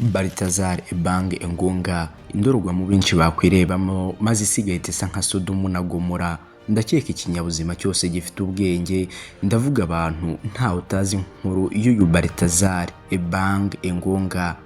Balthazar Ebang Engonga indorerwamo benshi bakwirebamo maze isigaye isa nka Sodomu na Gomora. Ndakeka ikinyabuzima cyose gifite ubwenge, ndavuga abantu ntawe utazi inkuru y'uyu Balthazar Ebang Engonga.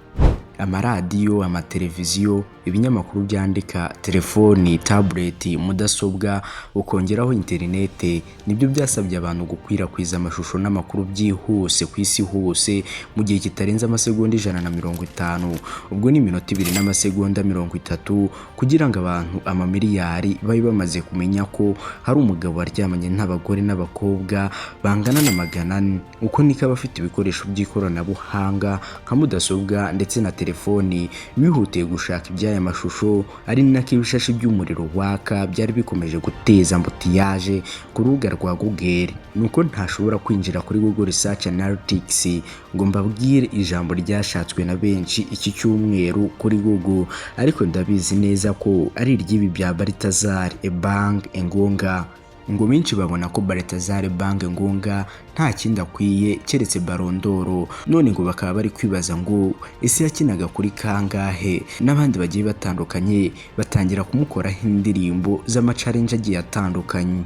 Amaradiyo, amateleviziyo, ibinyamakuru byandika, telefoni, tablet, mudasobwa, ukongeraho interinete, nibyo byasabye abantu gukwirakwiza amashusho n'amakuru byihuse ku isi hose mu gihe kitarenze amasegonda 150, ubwo ni iminota 2 n'amasegonda 30, kugira ngo abantu amamiliyari babe bamaze kumenya ko hari umugabo waryamanye n'abagore n'abakobwa bangana na 400. Uko niko abafite ibikoresho by'ikoranabuhanga nka mudasobwa ndetse na telefoni bihutiye gushaka iby'aya mashusho, ari nako ibishashi by'umuriro waka byari bikomeje guteza ambutiyaje ku rubuga rwa Google. Nuko ntashobora kwinjira kuri Google Research Analytics ngo mbabwire ijambo ryashatswe na benshi iki cyumweru kuri Google, ariko ndabizi neza ko ari iry'ibi bya Balthazar Ebang Engonga. Ngo benshi babona ko Balthazar Ebang Engonga nta kindi akwiye keretse barondoro, none ngo bakaba bari kwibaza ngo ese yakinaga kuri kangahe, n'abandi bagiye batandukanye batangira kumukoraho indirimbo z'amacalenje agiye atandukanye.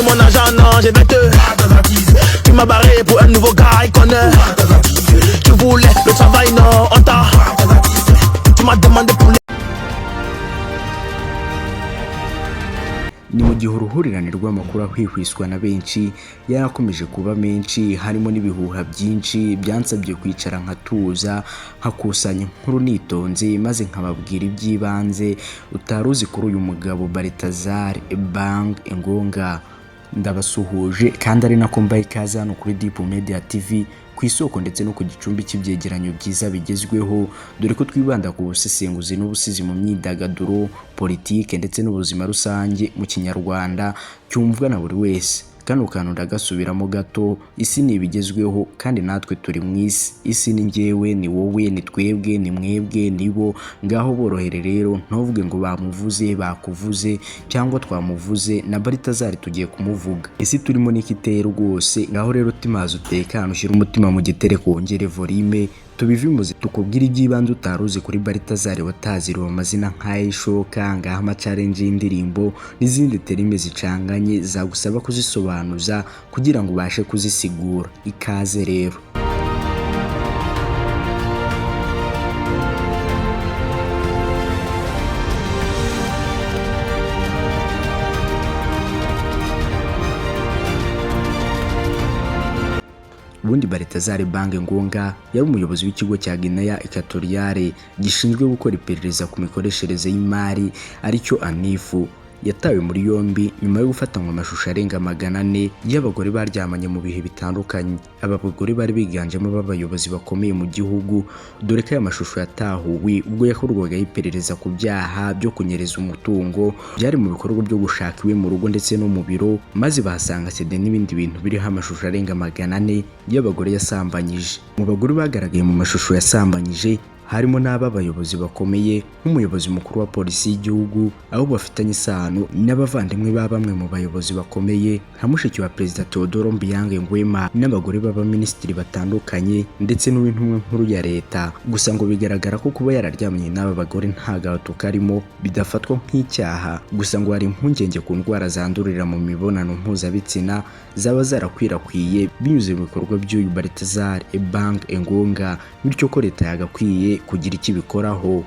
Mon argent, non, j'ai 22. Tu m'as barré pour un nouveau gars, il connaît. Tu voulais le travail, non, on t'a. Tu m'as demandé pour Ni mu gihe uruhurirane rw'amakuru ahwihwiswa na benshi yarakomeje kuba menshi, harimo n'ibihuha byinshi byansabye kwicara nkatuza nkakusanya inkuru nitonze maze nkababwira iby'ibanze utaruzi kuri uyu mugabo Balthazar Ebang Engonga. Ndabasuhuje kandi ari nako mbaye ikaze hano kuri Deep Media TV, ku isoko ndetse no ku gicumbi cy'ibyegeranyo byiza bigezweho, dore ko twibanda ku busesenguzi n'ubusizi mu myidagaduro, politike ndetse n'ubuzima rusange mu kinyarwanda cyumvwa na buri wese. Kano kantu ndagasubiramo gato, isi ni ibigezweho kandi natwe turi mu isi. Isi ni njyewe, ni wowe, ni twebwe, ni mwebwe, nibo. Ngaho borohere rero, ntuvuge ngo bamuvuze, bakuvuze cyangwa twamuvuze, na Balthazar tugiye kumuvuga. Isi turimo nikiteye rwose. Ngaho rero timaze utekane, ushyira umutima mu gitereko, wongere volume, tubivimuze tukubwira iby'ibanze utaruzi kuri Balthazar wataziriwe amazina nk'ayishoka, ngaho amacalenje y'indirimbo n'izindi terime zicanganye zagusaba kuzisobanuza kugira ngo ubashe kuzisigura. Ikaze rero. Ubundi Balthazar Ebang Engonga yari umuyobozi w'ikigo cya Guinea Equatoriale gishinzwe gukora iperereza ku mikoreshereze y'imari aricyo ANIF. Yatawe muri yombi nyuma yo gufatanywa amashusho arenga 400 y'abagore baryamanye mu bihe bitandukanye. Aba bagore bari biganjemo b'abayobozi bakomeye mu gihugu, dore ko aya mashusho yatahuwe ubwo yakorwaga iperereza ku byaha byo kunyereza umutungo byari mu bikorwa byo gushaka iwe mu rugo ndetse no mu biro, maze bahasanga CD n'ibindi bintu biriho amashusho arenga 400 y'abagore yasambanyije. Mu bagore bagaragaye mu mashusho yasambanyije harimo n'aba bayobozi bakomeye nk'umuyobozi mukuru wa polisi y'igihugu, aho bafitanye isano n'abavandimwe ba bamwe mu bayobozi bakomeye nka mushiki wa Perezida Teodoro Obiang Nguema, n'abagore b'abaminisitiri batandukanye ndetse n'uw'intumwa nkuru ya leta. Gusa ngo bigaragara ko kuba yararyamanye n'aba bagore nta gahato karimo, bidafatwa nk'icyaha. Gusa ngo hari impungenge ku ndwara zandurira mu mibonano mpuzabitsina zaba zarakwirakwiye binyuze mu bikorwa by'uyu Balthazar Ebang Engonga, bityo ko leta yagakwiye kugira icyo ibikoraho.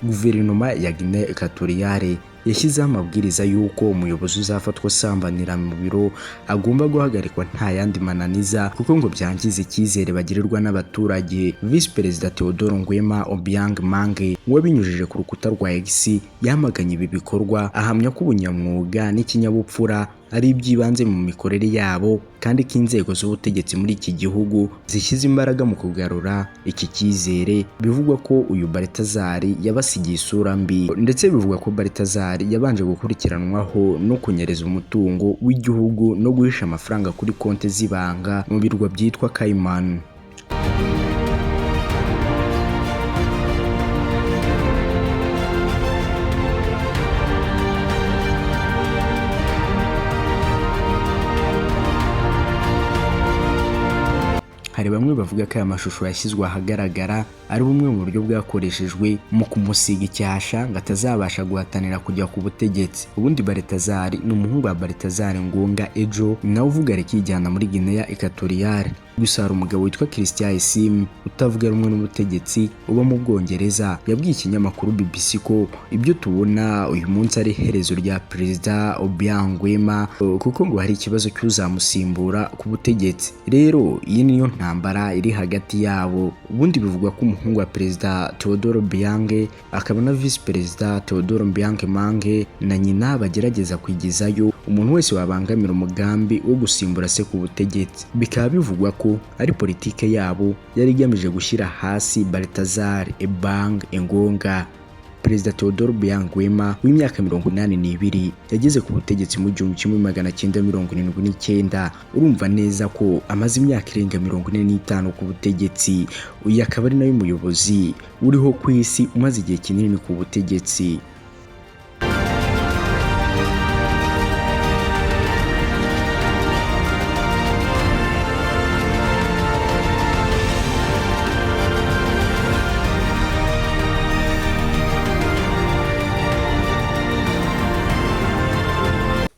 Guverinoma ya Guinea Equatoriale yashyizeho amabwiriza y'uko umuyobozi uzafatwa asambanira mu biro agomba guhagarikwa nta yandi mananiza kuko ngo byangiza icyizere bagirirwa n'abaturage. Visi Perezida Theodore Ngwema Obiang Mange wabinyujije ku rukuta rwa X yamaganye ibi bikorwa, ahamya ko ubunyamwuga n'ikinyabupfura ari iby'ibanze mu mikorere yabo kandi ko inzego z'ubutegetsi muri iki gihugu zishyize imbaraga mu kugarura iki cyizere. Bivugwa ko uyu Balthazar yabasigiye isura mbi, ndetse bivugwa ko Balthazar yabanje gukurikiranwaho no kunyereza umutungo w'igihugu no guhisha amafaranga kuri konti z'ibanga mu birwa byitwa Cayman. Hari bamwe bavuga ko aya mashusho yashyizwe ahagaragara ari bumwe mu buryo bwakoreshejwe mu kumusiga icyasha ngo atazabasha guhatanira kujya ku butegetsi. Ubundi Balthazar ni umuhungu wa Balthazar Ngonga Ejo, nawe uvuga rikijyana muri Guinea Equatoriale. Gusa hari umugabo witwa Christian Esim utavuga rumwe n'ubutegetsi uba mu Bwongereza yabwiye ikinyamakuru BBC ko ibyo tubona uyu munsi ari iherezo rya Perezida Obiang Nguema kuko ngo hari ikibazo cy'uzamusimbura ku butegetsi. Rero iyi niyo ntambara iri hagati yabo. Ubundi bivugwa ko umuhungu wa Perezida Theodore Obiang akaba na Visi Perezida Theodore Obiang Mange na nyina bagerageza kwigizayo umuntu wese wabangamira umugambi wo gusimbura se ku butegetsi. Bikaba bivugwa ko ari politike yabo yari igamije gushyira hasi Balthazar Ebang Engonga. Perezida Theodore Obiang Nguema w'imyaka 82 yageze ku butegetsi mu 1979. Urumva neza ko amaze imyaka irenga 45 ku butegetsi. Uyu akaba ari nayo muyobozi uriho ku isi umaze igihe kinini ku butegetsi.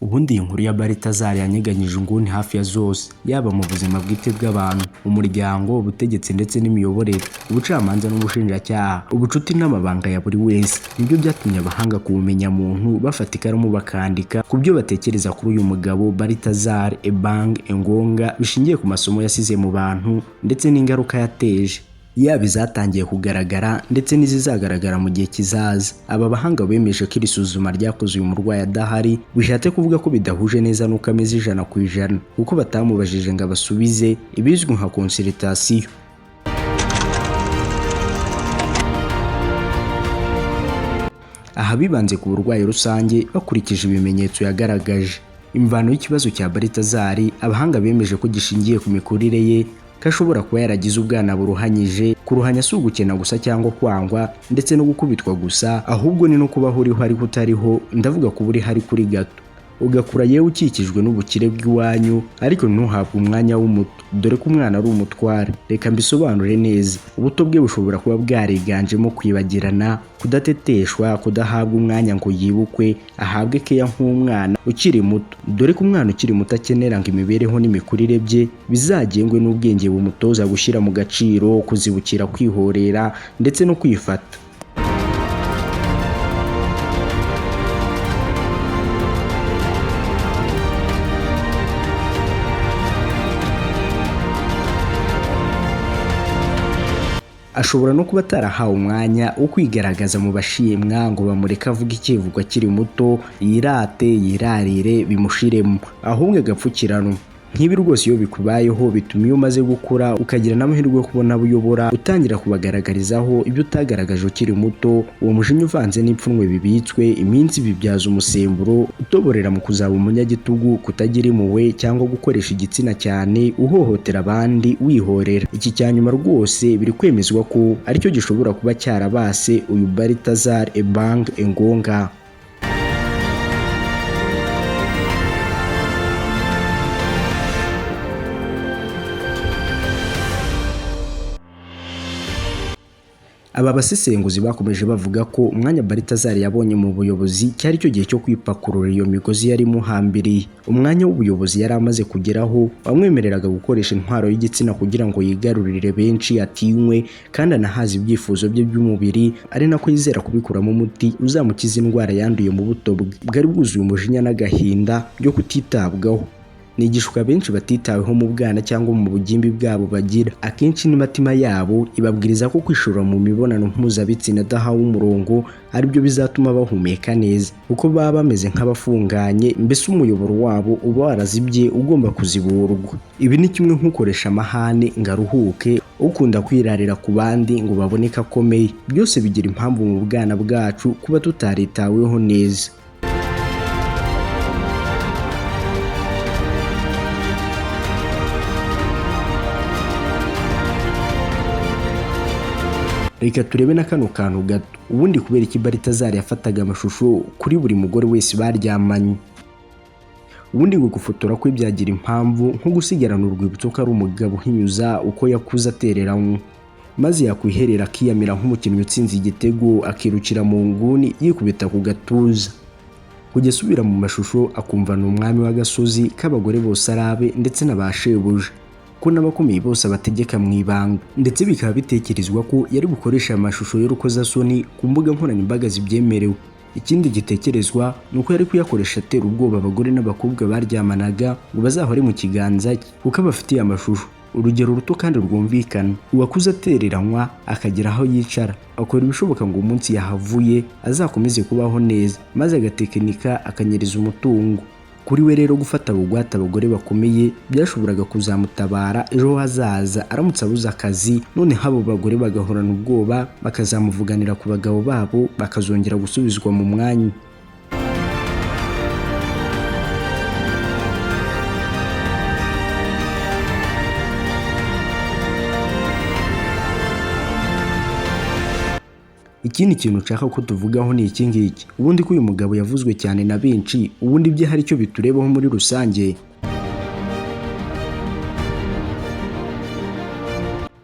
Ubundi inkuru ya Balthazar yanyeganyije inguni hafi ya zose, yaba mu buzima bwite bw'abantu, umuryango, ubutegetsi ndetse n'imiyoborere, ubucamanza n'ubushinjacyaha, ubucuti n'amabanga ya buri wese. Nibyo byatumye abahanga ku bumenyamuntu bafata ikaramu bakandika ku byo batekereza kuri uyu mugabo Balthazar Ebang Engonga bishingiye ku masomo yasize mu bantu ndetse n'ingaruka yateje, yaba izatangiye kugaragara ndetse n'izizagaragara mu gihe kizaza. Aba bahanga bemeje ko iri suzuma ryakoze uyu murwayi adahari bishatse kuvuga ko bidahuje neza n'uko ameze 100%, kuko batamubajije ngo abasubize ibizwi nka consultation. Aha bibanze ku burwayi rusange bakurikije ibimenyetso yagaragaje. Imvano y'ikibazo cya Balthazar abahanga bemeje ko gishingiye ku mikurire ye, ko ashobora kuba yaragize ubwana buruhanyije. Kuruhanya si ugukena gusa cyangwa kwangwa ndetse no gukubitwa gusa, ahubwo ni no kubaho uriho ariko utariho, ndavuga kuba uri hari kuri gato. Ugakura yewe ukikijwe n'ubukire bw'iwanyu ariko ntuhabwe umwanya w'umuto, dore ko umwana ari umutware. Reka mbisobanure neza. Ubuto bwe bushobora kuba bwariganjemo kwibagirana, kudateteshwa, kudahabwa umwanya ngo yibukwe, ahabwe keya nk'umwana ukiri muto, dore ko umwana ukiri muto akenera ngo imibereho n'imikurire bye bizagengwe n'ubwenge bumutoza gushyira mu gaciro, kuzibukira, kwihorera ndetse no kwifata. Ashobora no kuba atarahawe umwanya wo kwigaragaza mu bashimwa ngo bamureke avuga ikivugo akiri muto, yirate, yirarire, bimushiremo, ahubwo agapfukiranwa. Nk'ibi rwose iyo bikubayeho bituma iyo umaze gukura ukagira n'amahirwe yo kubona abo uyobora utangira kubagaragarizaho ibyo utagaragaje ukiri muto. Uwo mujinya uvanze n'ipfunwe bibitswe iminsi bibyaza umusemburo utoborera mu kuzaba umunyagitugu, kutagira impuhwe cyangwa gukoresha igitsina cyane, uhohotera abandi, wihorera. Iki cyanyuma rwose biri kwemezwa ko aricyo gishobora kuba cyarabase uyu Balthazar Ebang Engonga. Aba basesenguzi bakomeje bavuga ko umwanya Balthazar yabonye mu buyobozi cyari cyo gihe cyo kwipakurura iyo migozi yari muhambiriye. Umwanya w'ubuyobozi yari amaze kugeraho wamwemereraga gukoresha intwaro y'igitsina kugira ngo yigarurire benshi, atinywe kandi anahaza ibyifuzo bye by'umubiri, ari nako yizera kubikuramo umuti uzamukiza indwara yanduye mu buto bwe bwari bwuzuye umujinya n'agahinda byo kutitabwaho. Ni igishwa benshi batitaweho mu bwana cyangwa mu bugimbi bwabo bagira. Akenshi n'imitima yabo ibabwiriza ko kwishora mu mibonano mpuzabitsina adahawe umurongo aribyo bizatuma bahumeka neza, kuko baba bameze nk'abafunganye, mbese umuyoboro wabo uba warazibye ugomba kuziburwa. Ibi ni kimwe nk'ukoresha amahane ngo aruhuke, ukunda kwirarira ku bandi ngo baboneke akomeye. Byose bigira impamvu mu bwana bwacu kuba tutaritaweho neza. Reka turebe na kano kantu gato. Ubundi kubera iki Balthazar yafataga amashusho kuri buri mugore wese baryamanye? Ubundi ngo gufotora kwe byagira impamvu nko gusigarana urwibutso ko ari umugabo uhinyuza uko yakuze atereranywe, maze yakwiherera akiyamira nk'umukinnyi utsinze igitego akirukira mu nguni yikubita ku gatuza. Kujya asubira mu mashusho akumva ni umwami w'agasozi k'abagore bose arabe ndetse n'abashebuja, ko n'abakomeye bose abategeka mu ibanga, ndetse bikaba bitekerezwa ko yari gukoresha amashusho y'urukozasoni ku mbuga nkoranyambaga zibyemerewe. Ikindi gitekerezwa ni uko yari kuyakoresha atera ubwoba abagore n'abakobwa baryamanaga ngo bazahore mu kiganza cye kuko abafitiye amashusho. Urugero ruto kandi rwumvikana: uwakuze atereranywa akagera aho yicara, akora ibishoboka ngo umunsi yahavuye azakomeze kubaho neza, maze agatekinika akanyereza umutungo. Kuri we rero gufata bugwate abagore bakomeye byashoboraga kuzamutabara ejo hazaza aramutse abuze akazi, none habo bagore bagahorana ubwoba bakazamuvuganira ku bagabo babo bakazongera gusubizwa mu mwanya. Ikindi kintu nshaka ko tuvugaho ni iki ngiki. Ubundi ko uyu mugabo yavuzwe cyane na benshi, ubundi bye hari icyo biturebaho muri rusange?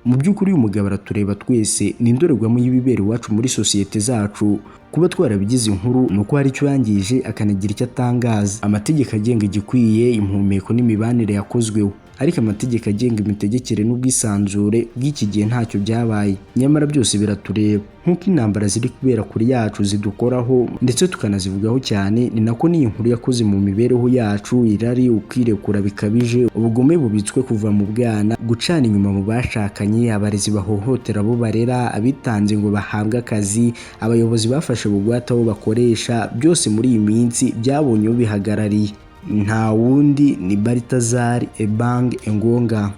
Mu by'ukuri uyu mugabo aratureba twese, ni indorerwamo y'ibibera iwacu muri sosiyete zacu. Kuba twarabigize inkuru ni uko hari icyo yangije akanagira icyo atangaza. Amategeko agenga igikwiye, impumeko n'imibanire yakozweho, ariko amategeko agenga imitegekere n'ubwisanzure bw'iki gihe ntacyo byabaye. Nyamara byose biratureba. Nk'uko intambara ziri kubera kuri yacu zidukoraho ndetse tukanazivugaho cyane, ni nako n'iyi nkuru yakoze mu mibereho yacu. Irari, ukwirekura bikabije, ubugome bubitswe kuva mu bwana, gucana inyuma mu bashakanye, abarezi bahohotera abo barera, abitanze ngo bahabwe akazi, abayobozi bafashe bugwate abo bakoresha, byose muri iyi minsi byabonye ubihagarariye. Nta wundi ni Balthazar Ebang Engonga.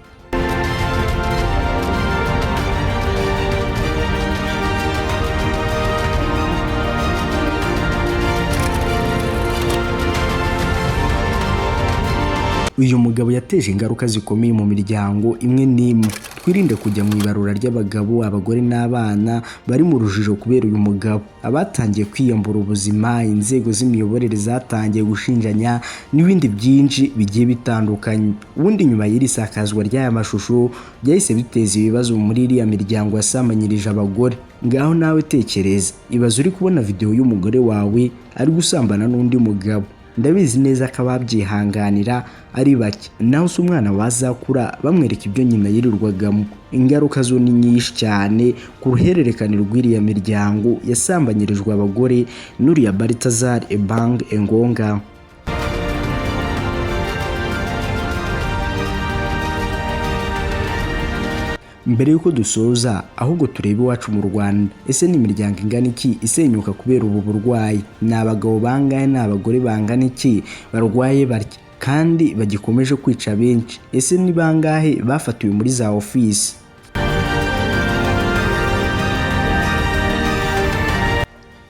Uyu mugabo yateje ingaruka zikomeye mu miryango imwe n'imwe. Twirinde kujya mu ibarura ry'abagabo, abagore n'abana bari mu rujijo kubera uyu mugabo. Abatangiye kwiyambura ubuzima, inzego z'imiyoborere zatangiye gushinjanya n'ibindi byinshi bigiye bitandukanye. Ubundi nyuma y'iri sakazwa ry'aya mashusho byahise biteza ibibazo muri iriya miryango yasamanyirije abagore. Ngaho nawe tekereza, ibaze uri kubona video y'umugore wawe ari gusambana n'undi mugabo. Ndabizi neza ko ababyihanganira ari bake, naho se umwana wazakura bamwereka ibyo nyina yirirwagamo. Ingaruka zo ni nyinshi cyane ku ruhererekane rw'iriya miryango yasambanyirijwe abagore n'uriya Balthazar Ebang Engonga. Mbere yuko dusoza, ahubwo turebe iwacu mu Rwanda. Ese ni imiryango ingana iki isenyuka kubera ubu burwayi? Ni abagabo bangahe n'abagore bangana iki barwaye barya kandi bagikomeje kwica benshi? Ese ni bangahe bafatiwe muri za ofisi?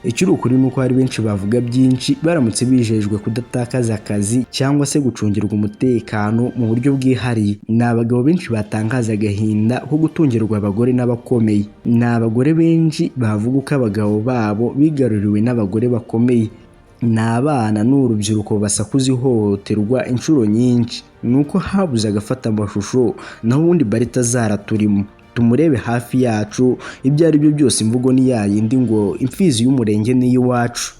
Ikiri ukuri nuko hari benshi bavuga byinshi baramutse bijejwe kudatakaza akazi cyangwa se gucungirwa umutekano mu buryo bwihariye. Ni abagabo benshi batangaza agahinda ko gutungirwa abagore n'abakomeye. Ni abagore benshi bavuga uko abagabo babo bigaruriwe n'abagore bakomeye. Ni abana n'urubyiruko basakuza ihohoterwa inshuro nyinshi. Nuko habuze agafata amashusho, naho ubundi Balthazar turimo. tumurebe hafi yacu. Ibyo ari byo byose imvugo ni yayindi ngo imfizi y'umurenge ni iwacu.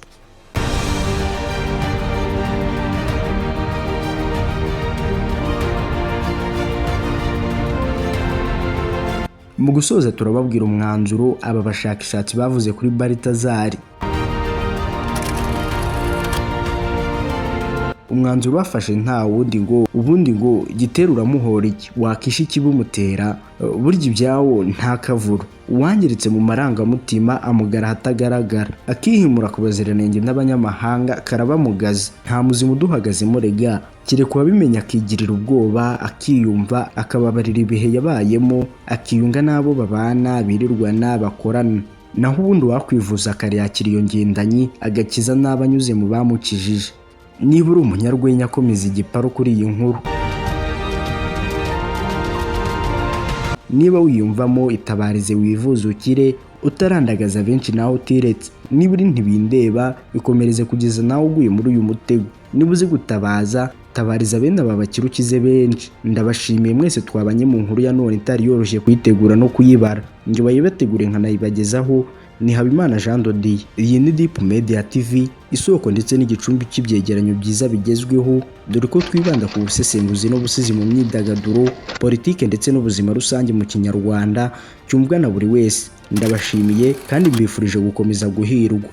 Mu gusoza turababwira umwanzuro aba bashakashatsi bavuze kuri Balthazar. Umwanzuro bafashe nta wundi ngo ubundi ngo igitera uramuhora iki, wakisha ikibumutera, burya ibyawo nta kavuro. Uwangiritse mu marangamutima amugara hatagaragara, akihimura ku baziranenge n'abanyamahanga karabamugaza. Nta muzima uduhagaze murega, kirekuba bimenya akigirira ubwoba, akiyumva, akababarira ibihe yabayemo, akiyunga n'abo babana birirwana bakorana. Naho ubundi wakwivuza akariyakira iyo ngendanyi agakiza n'abanyuze mu bamukijije. Niba uri umunyarwenya akomeza igiparu kuri iyi nkuru, niba wiyumvamo itabarize wivuze ukire, utarandagaza benshi nawe utiretse. Niba uri ntibindeba bikomereze kugeza nawe uguye muri uyu mutego. Niba uzi gutabaza, tabariza bene aba bakire ukize benshi. Ndabashimiye mwese twabanye mu nkuru ya none itari yoroshye kuyitegura no kuyibara. Njye bayibategure nkanayibagezaho ni Habimana Jean de Dieu. Iyi ni Deep Media TV, isoko ndetse n'igicumbi cy'ibyegeranyo byiza bigezweho, dore ko twibanda ku busesenguzi n'ubusizi mu myidagaduro, politike ndetse n'ubuzima rusange mu Kinyarwanda cyumvwa na buri wese. Ndabashimiye kandi mbifurije gukomeza guhirwa.